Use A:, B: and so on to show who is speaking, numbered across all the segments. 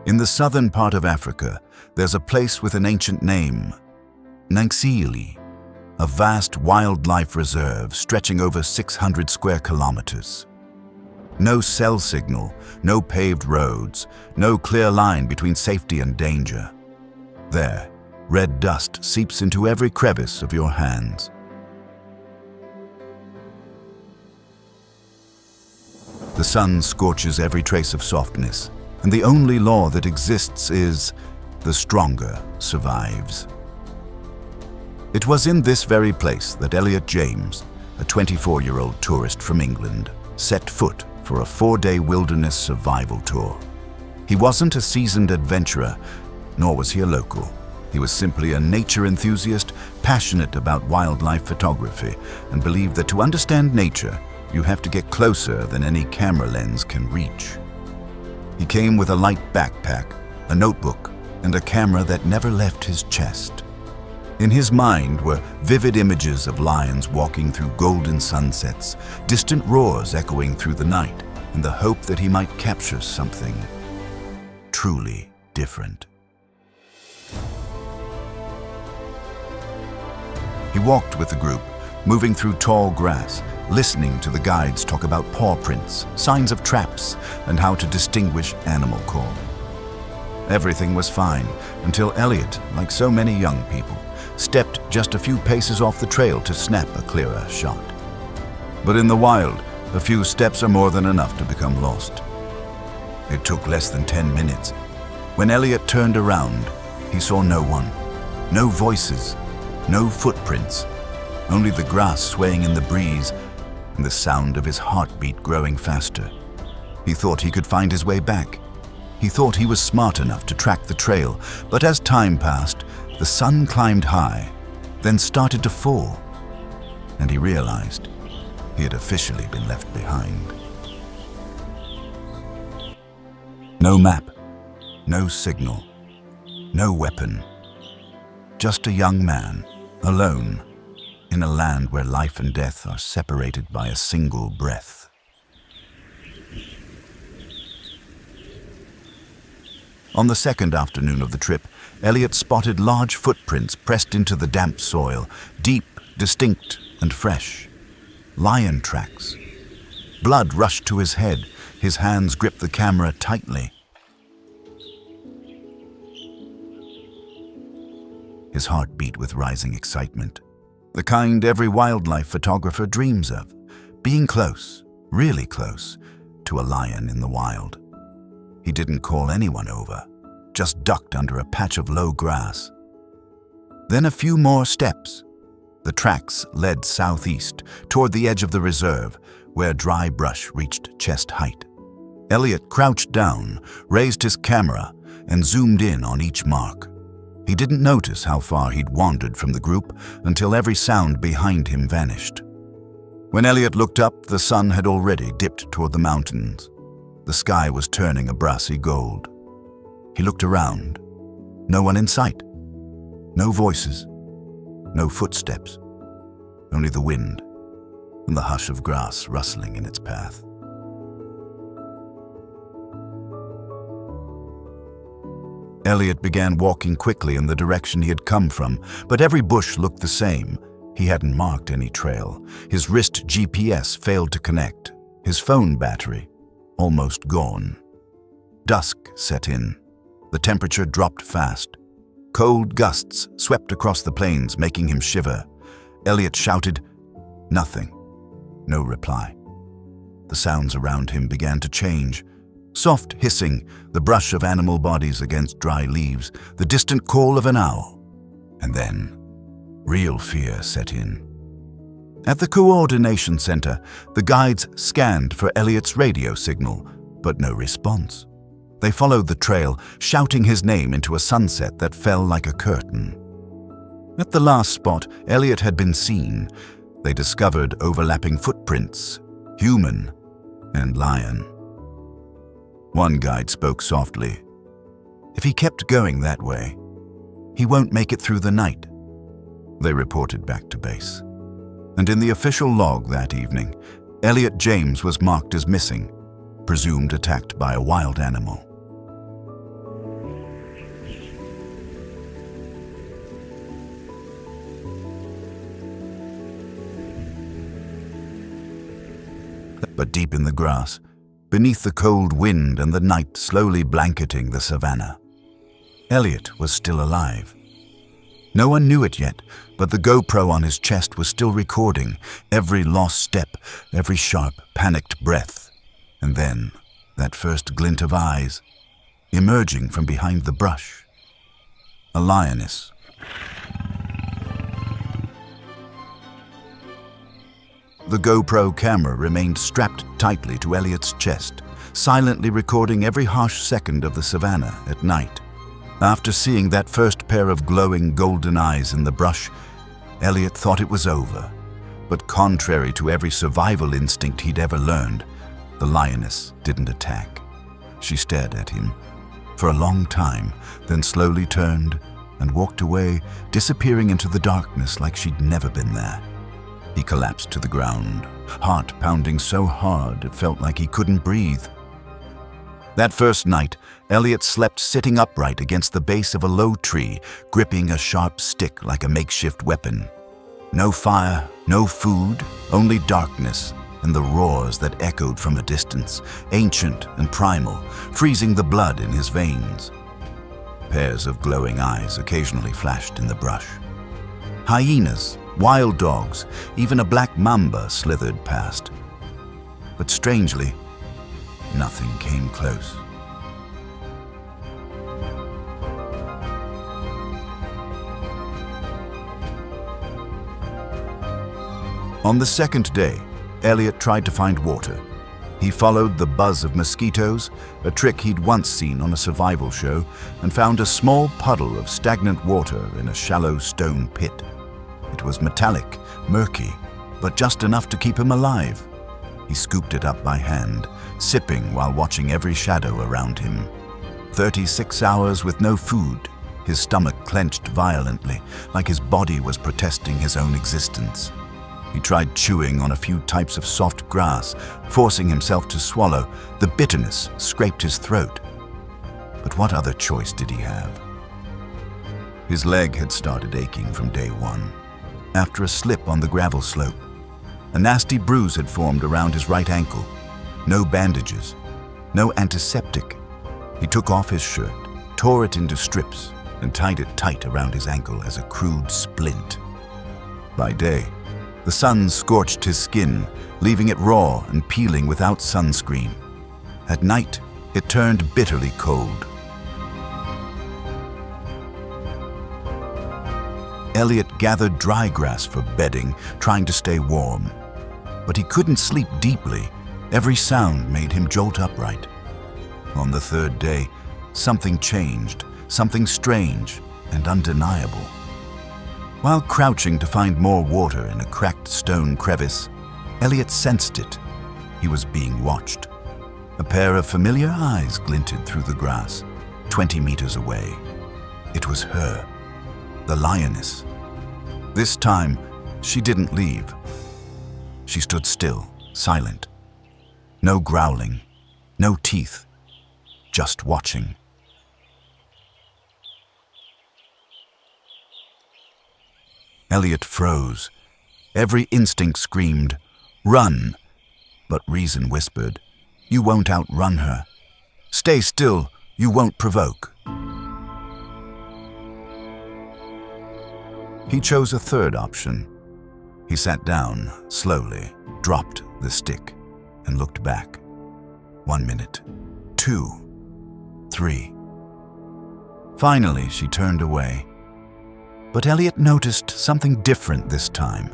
A: In the southern part of Africa, there's a place with an ancient name, Nxele, a vast wildlife reserve stretching over 600 square kilometers. No cell signal, no paved roads, no clear line between safety and danger. There, red dust seeps into every crevice of your hands. The sun scorches every trace of softness, and the only law that exists is the stronger survives. It was in this very place that Eliot James, a 24-year-old tourist from England, set foot for a 4-day wilderness survival tour. He wasn't a seasoned adventurer, nor was he a local. He was simply a nature enthusiast, passionate about wildlife photography, and believed that to understand nature, you have to get closer than any camera lens can reach. He came with a light backpack, a notebook, and a camera that never left his chest. In his mind were vivid images of lions walking through golden sunsets, distant roars echoing through the night, and the hope that he might capture something truly different. He walked with the group, moving through tall grass, listening to the guides talk about paw prints, signs of traps, and how to distinguish animal call. Everything was fine until Eliot, like so many young people, stepped just a few paces off the trail to snap a clearer shot. But in the wild, a few steps are more than enough to become lost. It took less than 10 minutes. When Eliot turned around, he saw no one, no voices, no footprints, only the grass swaying in the breeze and the sound of his heartbeat growing faster. He thought he could find his way back. He thought he was smart enough to track the trail, but as time passed, the sun climbed high, then started to fall, and he realized he had officially been left behind. No map, no signal, no weapon. Just a young man, alone, in a land where life and death are separated by a single breath. On the second afternoon of the trip, Eliot spotted large footprints pressed into the damp soil, deep, distinct, and fresh. Lion tracks. Blood rushed to his head. His hands gripped the camera tightly. His heart beat with rising excitement. The kind every wildlife photographer dreams of, being close, really close, to a lion in the wild. He didn't call anyone over, just ducked under a patch of low grass. Then a few more steps. The tracks led southeast, toward the edge of the reserve, where dry brush reached chest height. Eliot crouched down, raised his camera, and zoomed in on each mark. He didn't notice how far he'd wandered from the group until every sound behind him vanished. When Eliot looked up, the sun had already dipped toward the mountains. The sky was turning a brassy gold. He looked around. No one in sight. No voices. No footsteps. Only the wind and the hush of grass rustling in its path. Eliot began walking quickly in the direction he had come from, but every bush looked the same. He hadn't marked any trail. His wrist GPS failed to connect. His phone battery almost gone. Dusk set in. The temperature dropped fast. Cold gusts swept across the plains, making him shiver. Eliot shouted, "Nothing." No reply. The sounds around him began to change. Soft hissing, the brush of animal bodies against dry leaves, the distant call of an owl. And then, real fear set in. At the coordination center, the guides scanned for Eliot's radio signal, but no response. They followed the trail, shouting his name into a sunset that fell like a curtain. At the last spot, Eliot had been seen. They discovered overlapping footprints, human and lion. One guide spoke softly. If he kept going that way, he won't make it through the night. They reported back to base. And in the official log that evening, Eliot James was marked as missing, presumed attacked by a wild animal. But deep in the grass, beneath the cold wind and the night slowly blanketing the savanna, Eliot was still alive. No one knew it yet, but the GoPro on his chest was still recording every lost step, every sharp, panicked breath. And then, that first glint of eyes, emerging from behind the brush. A lioness. The GoPro camera remained strapped tightly to Eliot's chest, silently recording every harsh second of the savanna at night. After seeing that first pair of glowing golden eyes in the brush, Eliot thought it was over. But contrary to every survival instinct he'd ever learned, the lioness didn't attack. She stared at him for a long time, then slowly turned and walked away, disappearing into the darkness like she'd never been there. He collapsed to the ground, heart pounding so hard it felt like he couldn't breathe. That first night, Eliot slept sitting upright against the base of a low tree, gripping a sharp stick like a makeshift weapon. No fire, no food, only darkness and the roars that echoed from a distance, ancient and primal, freezing the blood in his veins. Pairs of glowing eyes occasionally flashed in the brush. Hyenas, wild dogs, even a black mamba slithered past. But strangely, nothing came close. On the second day, Eliot tried to find water. He followed the buzz of mosquitoes, a trick he'd once seen on a survival show, and found a small puddle of stagnant water in a shallow stone pit. It was metallic, murky, but just enough to keep him alive. He scooped it up by hand, sipping while watching every shadow around him. 36 hours with no food, his stomach clenched violently, like his body was protesting his own existence. He tried chewing on a few types of soft grass, forcing himself to swallow. The bitterness scraped his throat. But what other choice did he have? His leg had started aching from day one, after a slip on the gravel slope. A nasty bruise had formed around his right ankle. No bandages, no antiseptic. He took off his shirt, tore it into strips, and tied it tight around his ankle as a crude splint. By day, the sun scorched his skin, leaving it raw and peeling without sunscreen. At night, it turned bitterly cold. Eliot gathered dry grass for bedding, trying to stay warm. But he couldn't sleep deeply. Every sound made him jolt upright. On the third day, something changed, something strange and undeniable. While crouching to find more water in a cracked stone crevice, Eliot sensed it. He was being watched. A pair of familiar eyes glinted through the grass, 20 meters away. It was her, the lioness. This time, she didn't leave. She stood still, silent. No growling, no teeth, just watching. Eliot froze. Every instinct screamed, "Run!" But reason whispered, "You won't outrun her. Stay still, you won't provoke." He chose a third option. He sat down, slowly, dropped the stick, and looked back. 1 minute, 2, 3. Finally, she turned away. But Eliot noticed something different this time.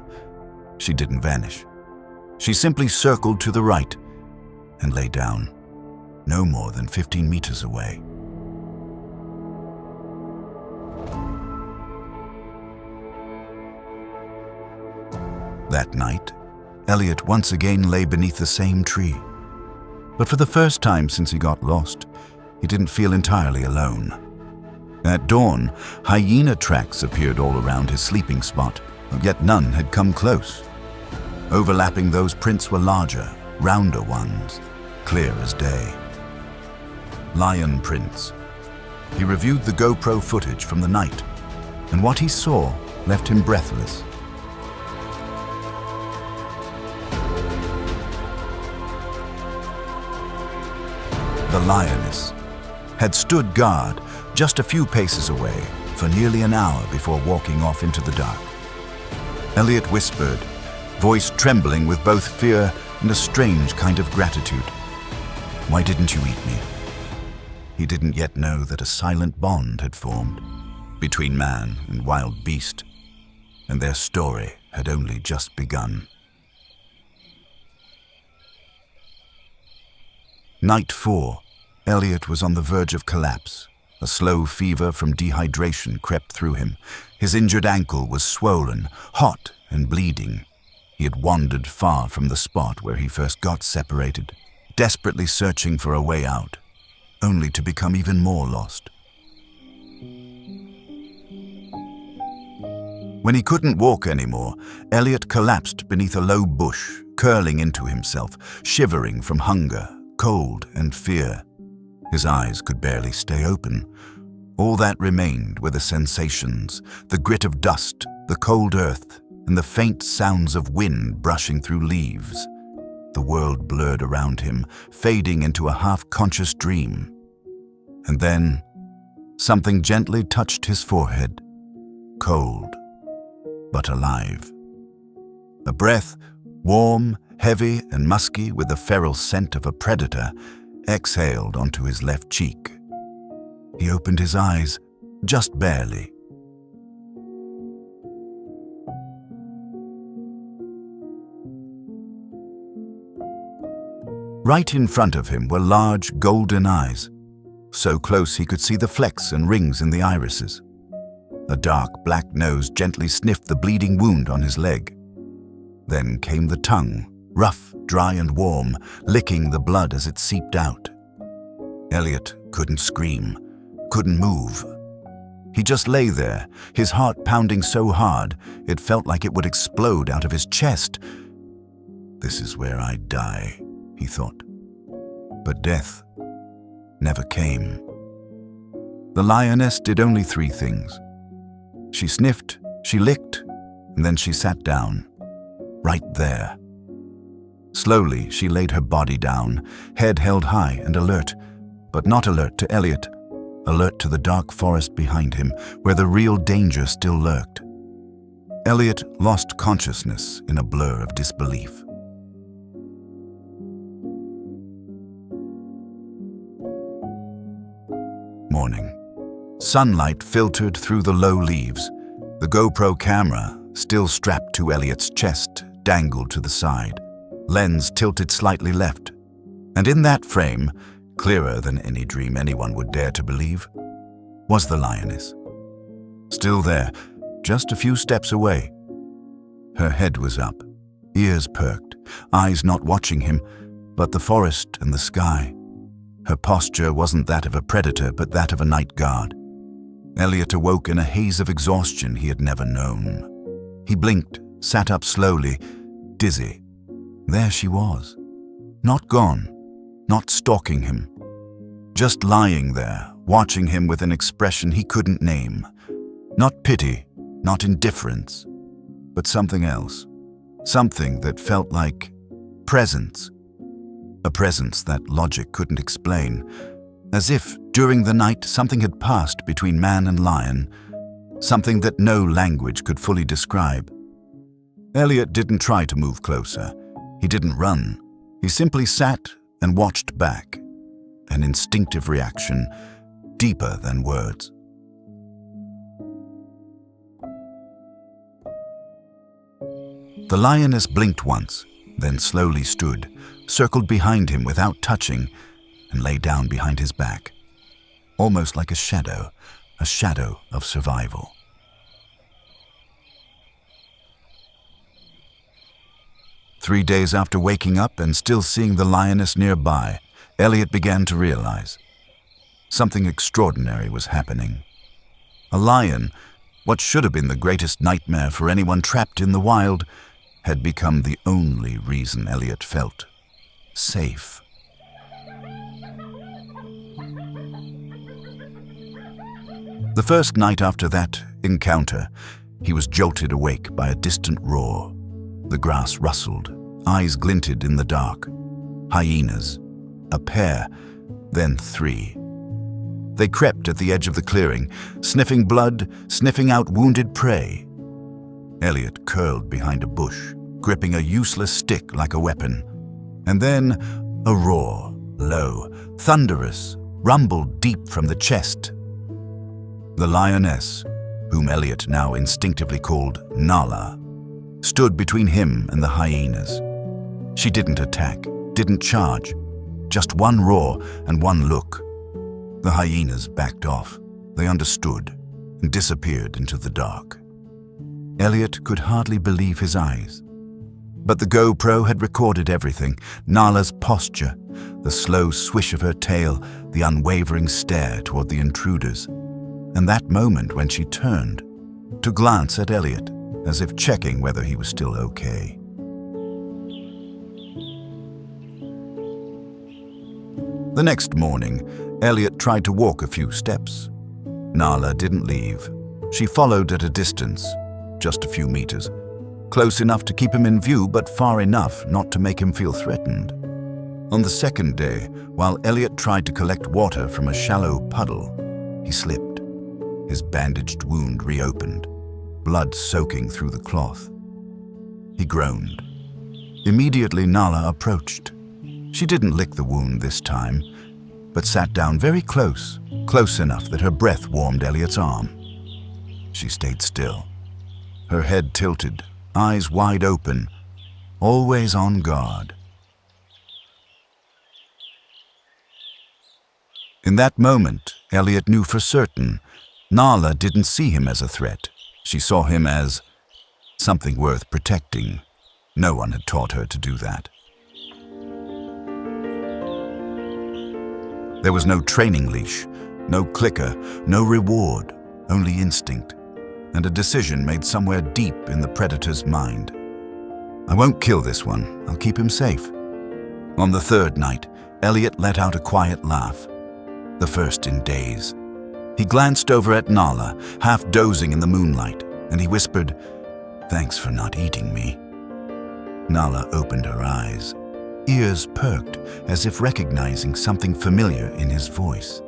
A: She didn't vanish. She simply circled to the right and lay down, no more than 15 meters away. That night, Eliot once again lay beneath the same tree. But for the first time since he got lost, he didn't feel entirely alone. At dawn, hyena tracks appeared all around his sleeping spot, yet none had come close. Overlapping those prints were larger, rounder ones, clear as day. Lion prints. He reviewed the GoPro footage from the night, and what he saw left him breathless. the lioness, had stood guard just a few paces away for nearly an hour before walking off into the dark. Eliot whispered, voice trembling with both fear and a strange kind of gratitude. "Why didn't you eat me?" He didn't yet know that a silent bond had formed between man and wild beast, and their story had only just begun. Night 4, Eliot was on the verge of collapse. A slow fever from dehydration crept through him. His injured ankle was swollen, hot and bleeding. He had wandered far from the spot where he first got separated, desperately searching for a way out, only to become even more lost. When he couldn't walk anymore, Eliot collapsed beneath a low bush, curling into himself, shivering from hunger, cold, and fear. His eyes could barely stay open. All that remained were the sensations, the grit of dust, the cold earth, and the faint sounds of wind brushing through leaves. The world blurred around him, fading into a half-conscious dream. And then, something gently touched his forehead, cold, but alive. A breath, warm, heavy, and musky with the feral scent of a predator, exhaled onto his left cheek. He opened his eyes, just barely. Right in front of him were large, golden eyes, so close he could see the flecks and rings in the irises. A dark, black nose gently sniffed the bleeding wound on his leg. Then came the tongue, rough, dry, and warm, licking the blood as it seeped out. Eliot couldn't scream, couldn't move. He just lay there, his heart pounding so hard it felt like it would explode out of his chest. "This is where I die," he thought. But death never came. The lioness did only 3 things. She sniffed, she licked, and then she sat down, right there. Slowly, she laid her body down, head held high and alert, but not alert to Eliot, alert to the dark forest behind him, where the real danger still lurked. Eliot lost consciousness in a blur of disbelief. Morning. Sunlight filtered through the low leaves. The GoPro camera, still strapped to Eliot's chest, dangled to the side, lens tilted slightly left. And in that frame, clearer than any dream anyone would dare to believe, was the lioness. Still there, just a few steps away. Her head was up, ears perked, eyes not watching him, but the forest and the sky. Her posture wasn't that of a predator, but that of a night guard. Eliot awoke in a haze of exhaustion he had never known. He blinked, sat up slowly, dizzy. There she was. Not gone, not stalking him. Just lying there, watching him with an expression he couldn't name. Not pity, not indifference, but something else. Something that felt like presence. A presence that logic couldn't explain. As if, during the night, something had passed between man and lion. Something that no language could fully describe. Eliot didn't try to move closer. He didn't run. He simply sat and watched back. An instinctive reaction, deeper than words. The lioness blinked once, then slowly stood, circled behind him without touching, and lay down behind his back, almost like a shadow of survival. Three days after waking up and still seeing the lioness nearby, Eliot began to realize something extraordinary was happening. A lion, what should have been the greatest nightmare for anyone trapped in the wild, had become the only reason Eliot felt safe. The first night after that encounter, he was jolted awake by a distant roar. The grass rustled, eyes glinted in the dark. Hyenas, a pair. then 3. They crept at the edge of the clearing, sniffing blood, sniffing out wounded prey. Eliot curled behind a bush, gripping a useless stick like a weapon. And then a roar, low, thunderous, rumbled deep from the chest. The lioness, whom Eliot now instinctively called Nxele, stood between him and the hyenas. She didn't attack, didn't charge, just one roar and one look. The hyenas backed off. They understood and disappeared into the dark. Eliot could hardly believe his eyes. But the GoPro had recorded everything: Nxele's posture, the slow swish of her tail, the unwavering stare toward the intruders, and that moment when she turned to glance at Eliot, as if checking whether he was still okay. The next morning, Eliot tried to walk a few steps. Nxele didn't leave. She followed at a distance, just a few meters, close enough to keep him in view, but far enough not to make him feel threatened. On the second day, while Eliot tried to collect water from a shallow puddle, he slipped. His bandaged wound reopened, blood soaking through the cloth. He groaned. Immediately, Nxele approached. She didn't lick the wound this time, but sat down very close, close enough that her breath warmed Eliot's arm. She stayed still, her head tilted, eyes wide open, always on guard. In that moment, Eliot knew for certain Nxele didn't see him as a threat. She saw him as something worth protecting. No one had taught her to do that. There was no training leash, no clicker, no reward, only instinct, and a decision made somewhere deep in the predator's mind. I won't kill this one, I'll keep him safe. On the third night, Eliot let out a quiet laugh, the first in days. He glanced over at Nxele, half dozing in the moonlight, and he whispered, "Thanks for not eating me." Nxele opened her eyes, ears perked as if recognizing something familiar in his voice.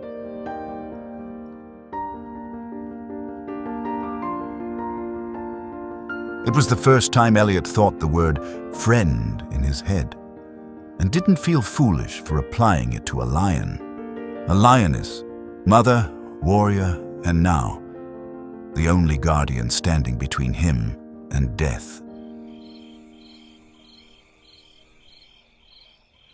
A: It was the first time Eliot thought the word friend in his head, and didn't feel foolish for applying it to a lion. A lioness, mother, warrior, and now, the only guardian standing between him and death.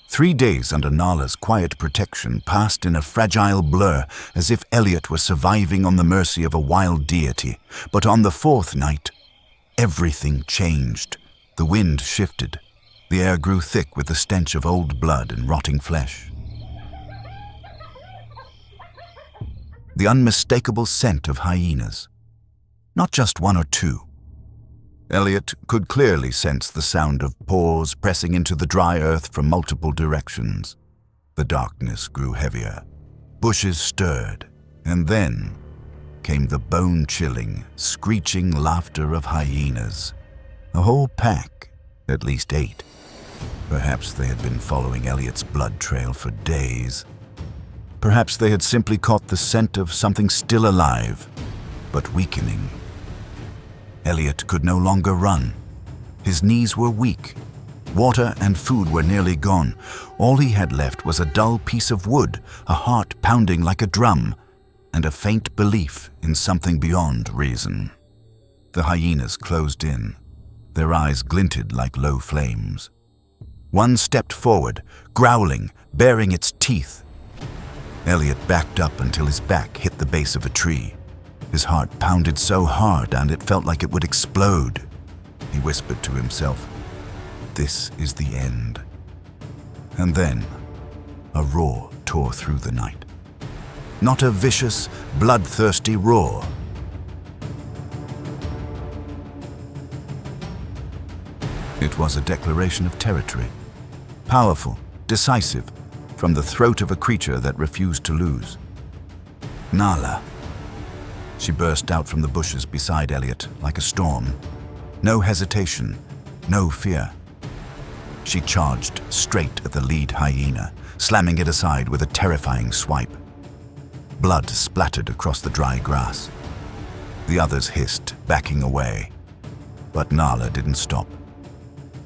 A: 3 days under Nxele's quiet protection passed in a fragile blur, as if Eliot were surviving on the mercy of a wild deity. But on the 4th night, everything changed. The wind shifted. The air grew thick with the stench of old blood and rotting flesh. The unmistakable scent of hyenas. Not just one or two. Eliot could clearly sense the sound of paws pressing into the dry earth from multiple directions. The darkness grew heavier. Bushes stirred, and then came the bone-chilling, screeching laughter of hyenas. A whole pack, at least 8. Perhaps they had been following Eliot's blood trail for days. Perhaps they had simply caught the scent of something still alive, but weakening. Eliot could no longer run. His knees were weak. Water and food were nearly gone. All he had left was a dull piece of wood, a heart pounding like a drum, and a faint belief in something beyond reason. The hyenas closed in. Their eyes glinted like low flames. One stepped forward, growling, baring its teeth. Eliot backed up until his back hit the base of a tree. His heart pounded so hard and it felt like it would explode. He whispered to himself, "This is the end." And then, a roar tore through the night. Not a vicious, bloodthirsty roar. It was a declaration of territory. Powerful, decisive, from the throat of a creature that refused to lose. Nxele. She burst out from the bushes beside Eliot like a storm. No hesitation, no fear. She charged straight at the lead hyena, slamming it aside with a terrifying swipe. Blood splattered across the dry grass. The others hissed, backing away. But Nxele didn't stop.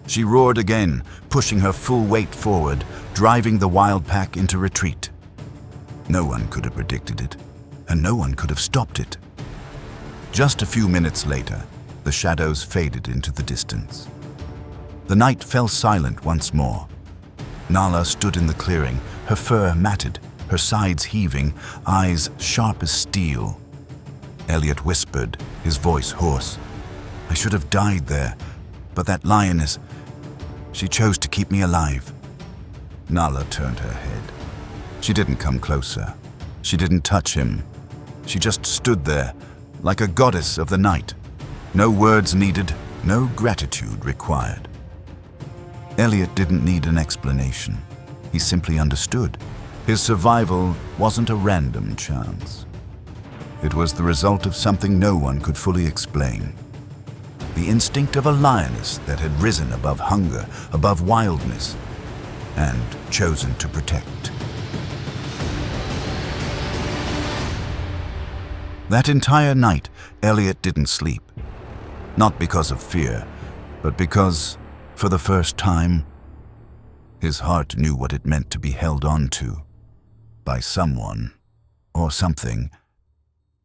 A: She roared again, pushing her full weight forward, driving the wild pack into retreat. No one could have predicted it, and no one could have stopped it. Just a few minutes later, the shadows faded into the distance. The night fell silent once more. Nxele stood in the clearing, her fur matted, her sides heaving, eyes sharp as steel. Eliot whispered, his voice hoarse. "I should have died there, but that lioness, she chose to keep me alive." Nxele turned her head. She didn't come closer. She didn't touch him. She just stood there, like a goddess of the night. No words needed, no gratitude required. Eliot didn't need an explanation. He simply understood. His survival wasn't a random chance. It was the result of something no one could fully explain. The instinct of a lioness that had risen above hunger, above wildness, and chosen to protect. That entire night, Eliot didn't sleep. Not because of fear, but because, for the first time, his heart knew what it meant to be held on to by someone or something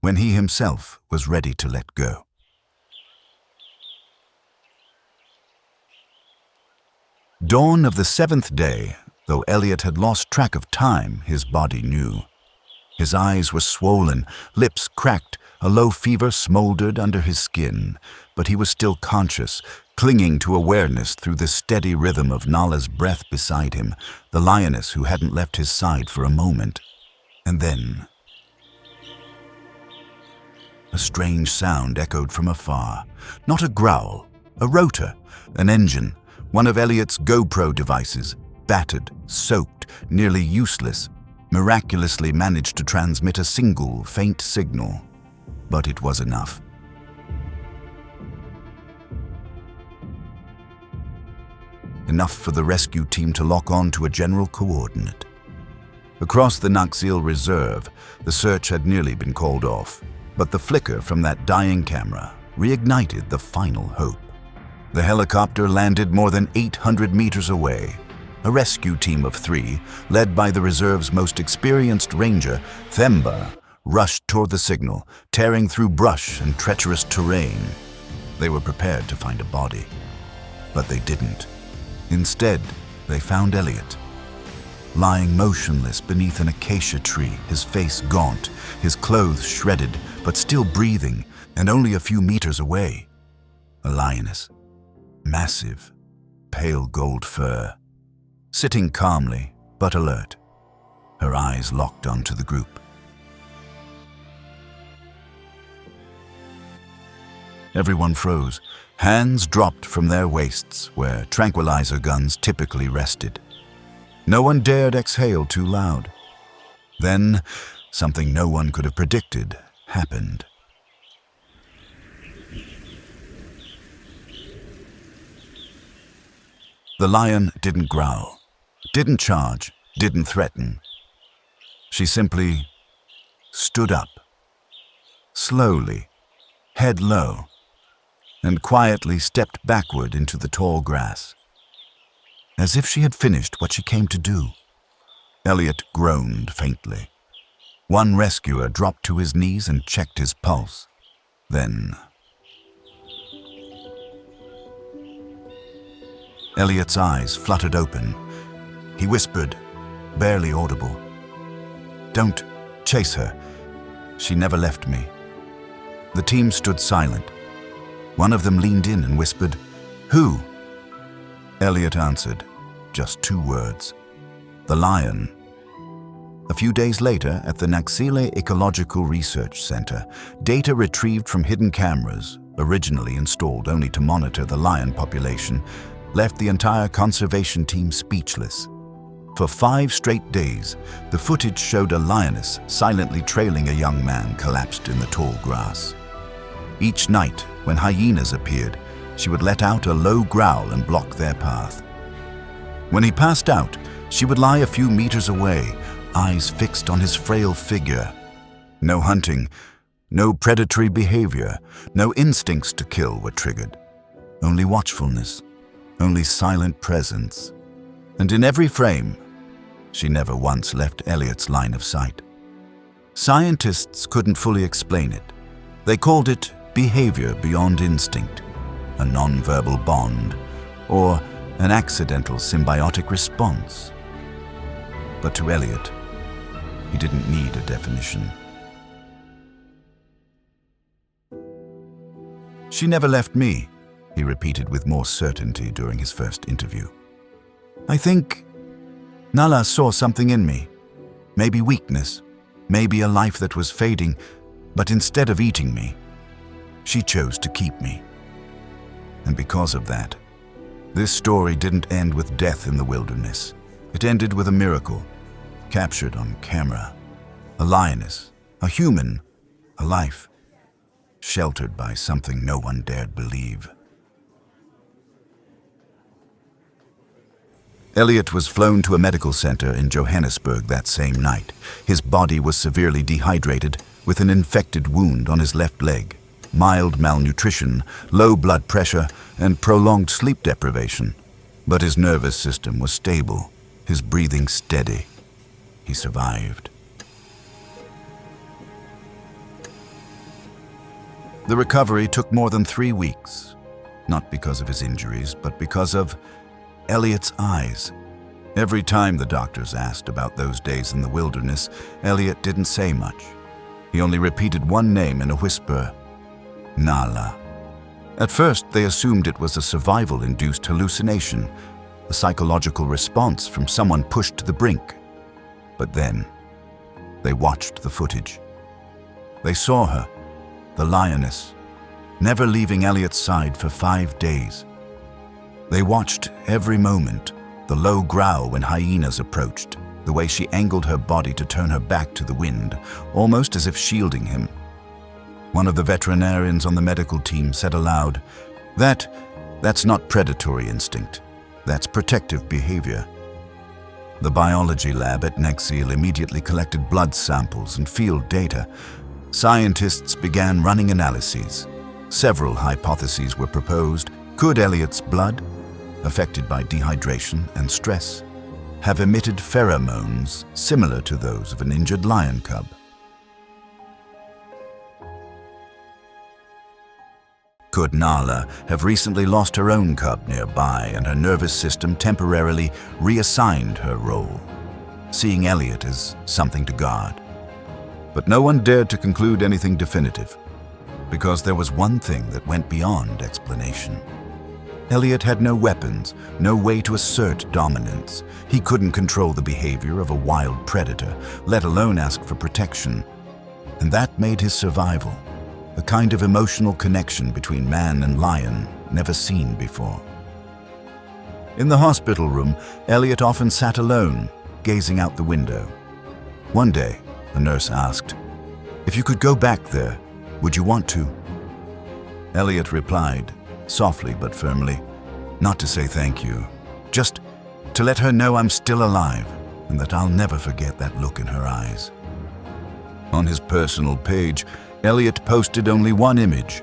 A: when he himself was ready to let go. Dawn of the 7th day, though Eliot had lost track of time, his body knew. His eyes were swollen, lips cracked, a low fever smoldered under his skin, but he was still conscious, clinging to awareness through the steady rhythm of Nxele's breath beside him, the lioness who hadn't left his side for a moment. And then a strange sound echoed from afar. Not a growl, a rotor, an engine, one of Eliot's GoPro devices, battered, soaked, nearly useless, miraculously managed to transmit a single, faint signal. But it was enough. Enough for the rescue team to lock on to a general coordinate. Across the Nxele Reserve, the search had nearly been called off, but the flicker from that dying camera reignited the final hope. The helicopter landed more than 800 meters away. A rescue team of 3, led by the reserve's most experienced ranger, Themba, rushed toward the signal, tearing through brush and treacherous terrain. They were prepared to find a body, but they didn't. Instead, they found Eliot, lying motionless beneath an acacia tree, his face gaunt, his clothes shredded, but still breathing, and only a few meters away, a lioness, massive, pale gold fur, sitting calmly but alert, her eyes locked onto the group. Everyone froze. Hands dropped from their waists, where tranquilizer guns typically rested. No one dared exhale too loud. Then, something no one could have predicted happened. The lion didn't growl, didn't charge, didn't threaten. She simply stood up, slowly, head low, and quietly stepped backward into the tall grass, as if she had finished what she came to do. Eliot groaned faintly. One rescuer dropped to his knees and checked his pulse. Then Eliot's eyes fluttered open. He whispered, barely audible, "Don't chase her. She never left me." The team stood silent. One of them leaned in and whispered, "Who?" Eliot answered, just 2 words, "The lion." A few days later, at the Nxele Ecological Research Center, data retrieved from hidden cameras, originally installed only to monitor the lion population, left the entire conservation team speechless. For 5 straight days, the footage showed a lioness silently trailing a young man collapsed in the tall grass. Each night, when hyenas appeared, she would let out a low growl and block their path. When he passed out, she would lie a few meters away, eyes fixed on his frail figure. No hunting, no predatory behavior, no instincts to kill were triggered. Only watchfulness, only silent presence. And in every frame, she never once left Eliot's line of sight. Scientists couldn't fully explain it. They called it behavior beyond instinct, a non-verbal bond, or an accidental symbiotic response. But to Eliot, he didn't need a definition. "She never left me," he repeated with more certainty during his first interview. "I think Nxele saw something in me. Maybe weakness, maybe a life that was fading, but instead of eating me, she chose to keep me. And because of that, this story didn't end with death in the wilderness. It ended with a miracle, captured on camera. A lioness, a human, a life, sheltered by something no one dared believe." Eliot was flown to a medical center in Johannesburg that same night. His body was severely dehydrated, with an infected wound on his left leg, mild malnutrition, low blood pressure, and prolonged sleep deprivation. But his nervous system was stable, his breathing steady. He survived. The recovery took more than 3 weeks, not because of his injuries, but because of Eliot's eyes. Every time the doctors asked about those days in the wilderness, Eliot didn't say much. He only repeated one name in a whisper: Nxele. At first, they assumed it was a survival-induced hallucination, a psychological response from someone pushed to the brink. But then, they watched the footage. They saw her, the lioness, never leaving Eliot's side for 5 days. They watched every moment, the low growl when hyenas approached, the way she angled her body to turn her back to the wind, almost as if shielding him. One of the veterinarians on the medical team said aloud, That's not predatory instinct. That's protective behavior." The biology lab at Nxele immediately collected blood samples and field data. Scientists began running analyses. Several hypotheses were proposed. Could Eliot's blood, affected by dehydration and stress, have emitted pheromones similar to those of an injured lion cub? Could Nxele have recently lost her own cub nearby and her nervous system temporarily reassigned her role, seeing Eliot as something to guard? But no one dared to conclude anything definitive, because there was one thing that went beyond explanation. Eliot had no weapons, no way to assert dominance. He couldn't control the behavior of a wild predator, let alone ask for protection. And that made his survival a kind of emotional connection between man and lion never seen before. In the hospital room, Eliot often sat alone, gazing out the window. One day, a nurse asked, "If you could go back there, would you want to?" Eliot replied, softly but firmly, "Not to say thank you, just to let her know I'm still alive and that I'll never forget that look in her eyes." On his personal page, Eliot posted only one image,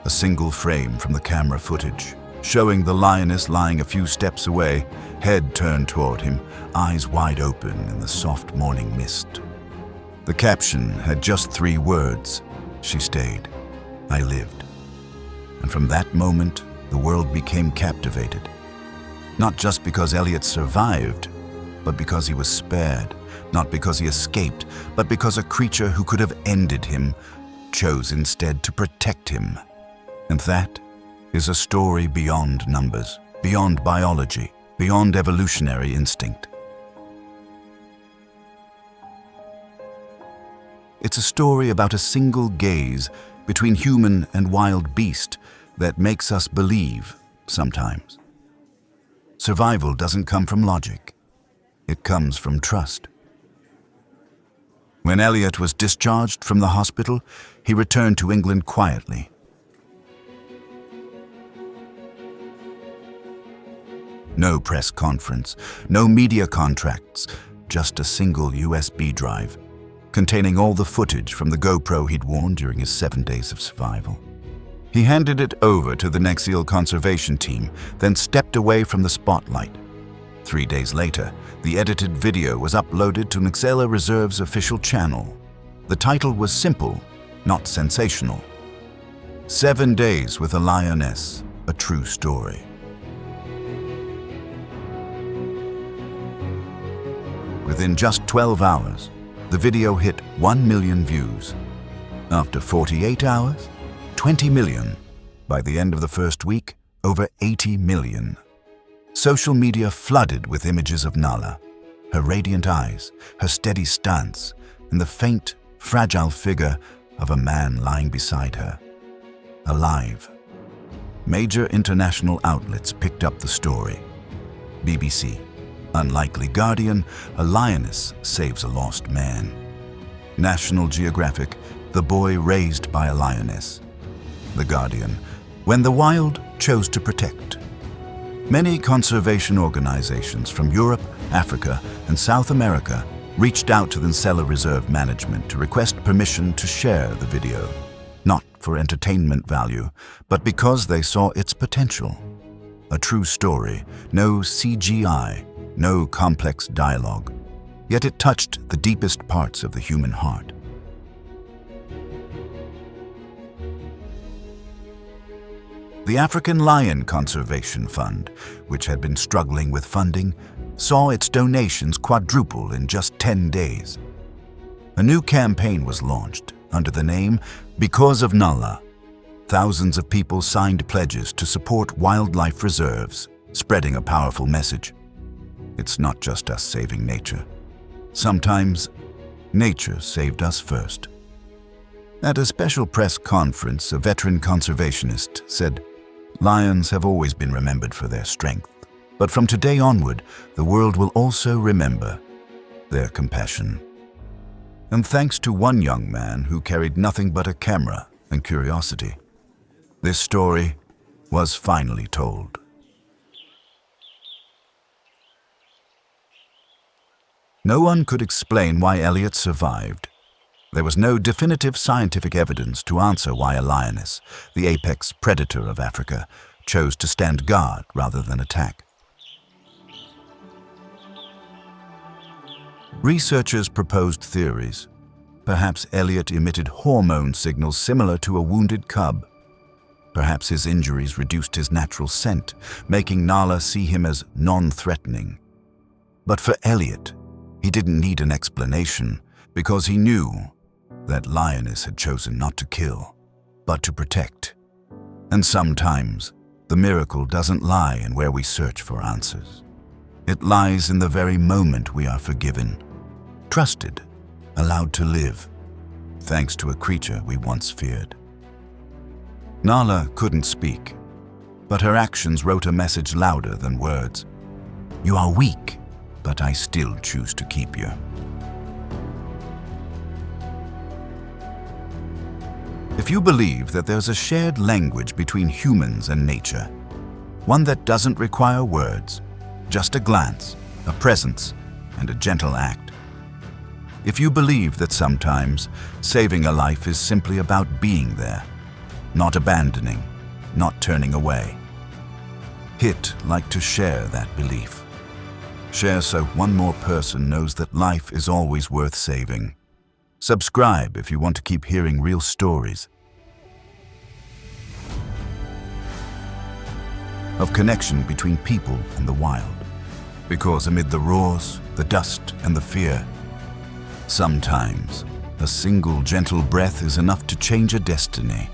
A: a single frame from the camera footage, showing the lioness lying a few steps away, head turned toward him, eyes wide open in the soft morning mist. The caption had just 3 words: "She stayed. I lived." And from that moment, the world became captivated. Not just because Eliot survived, but because he was spared. Not because he escaped, but because a creature who could have ended him chose instead to protect him. And that is a story beyond numbers, beyond biology, beyond evolutionary instinct. It's a story about a single gaze between human and wild beast that makes us believe, sometimes. Survival doesn't come from logic. It comes from trust. When Eliot was discharged from the hospital, he returned to England quietly. No press conference, no media contracts, just a single USB drive containing all the footage from the GoPro he'd worn during his 7 days of survival. He handed it over to the Nxele conservation team, then stepped away from the spotlight. 3 days later, the edited video was uploaded to Nxele Reserve's official channel. The title was simple, not sensational. 7 Days with a Lioness, a True Story. Within just 12 hours, the video hit 1 million views. After 48 hours, 20 million. By the end of the first week, over 80 million. Social media flooded with images of Nxele, her radiant eyes, her steady stance, and the faint, fragile figure of a man lying beside her, alive. Major international outlets picked up the story. BBC, Unlikely Guardian, a lioness saves a lost man. National Geographic, the boy raised by a lioness. The Guardian, when the wild chose to protect. Many conservation organizations from Europe, Africa, and South America reached out to the Nxele Reserve management to request permission to share the video, not for entertainment value, but because they saw its potential. A true story, no CGI, no complex dialogue, yet it touched the deepest parts of the human heart. The African Lion Conservation Fund, which had been struggling with funding, saw its donations quadruple in just 10 days. A new campaign was launched under the name Because of Nxele. Thousands of people signed pledges to support wildlife reserves, spreading a powerful message. It's not just us saving nature. Sometimes, nature saved us first. At a special press conference, a veteran conservationist said, "Lions have always been remembered for their strength, but from today onward, the world will also remember their compassion." And thanks to one young man who carried nothing but a camera and curiosity, this story was finally told. No one could explain why Eliot survived. There was no definitive scientific evidence to answer why a lioness, the apex predator of Africa, chose to stand guard rather than attack. Researchers proposed theories. Perhaps Eliot emitted hormone signals similar to a wounded cub. Perhaps his injuries reduced his natural scent, making Nxele see him as non-threatening. But for Eliot, he didn't need an explanation because he knew that Lioness had chosen not to kill, but to protect. And sometimes, the miracle doesn't lie in where we search for answers. It lies in the very moment we are forgiven, trusted, allowed to live, thanks to a creature we once feared. Nxele couldn't speak, but her actions wrote a message louder than words. You are weak, but I still choose to keep you. If you believe that there's a shared language between humans and nature, one that doesn't require words, just a glance, a presence, and a gentle act. If you believe that sometimes saving a life is simply about being there, not abandoning, not turning away, hit like to share that belief. Share so one more person knows that life is always worth saving. Subscribe if you want to keep hearing real stories of connection between people and the wild. Because amid the roars, the dust, and the fear, sometimes a single gentle breath is enough to change a destiny.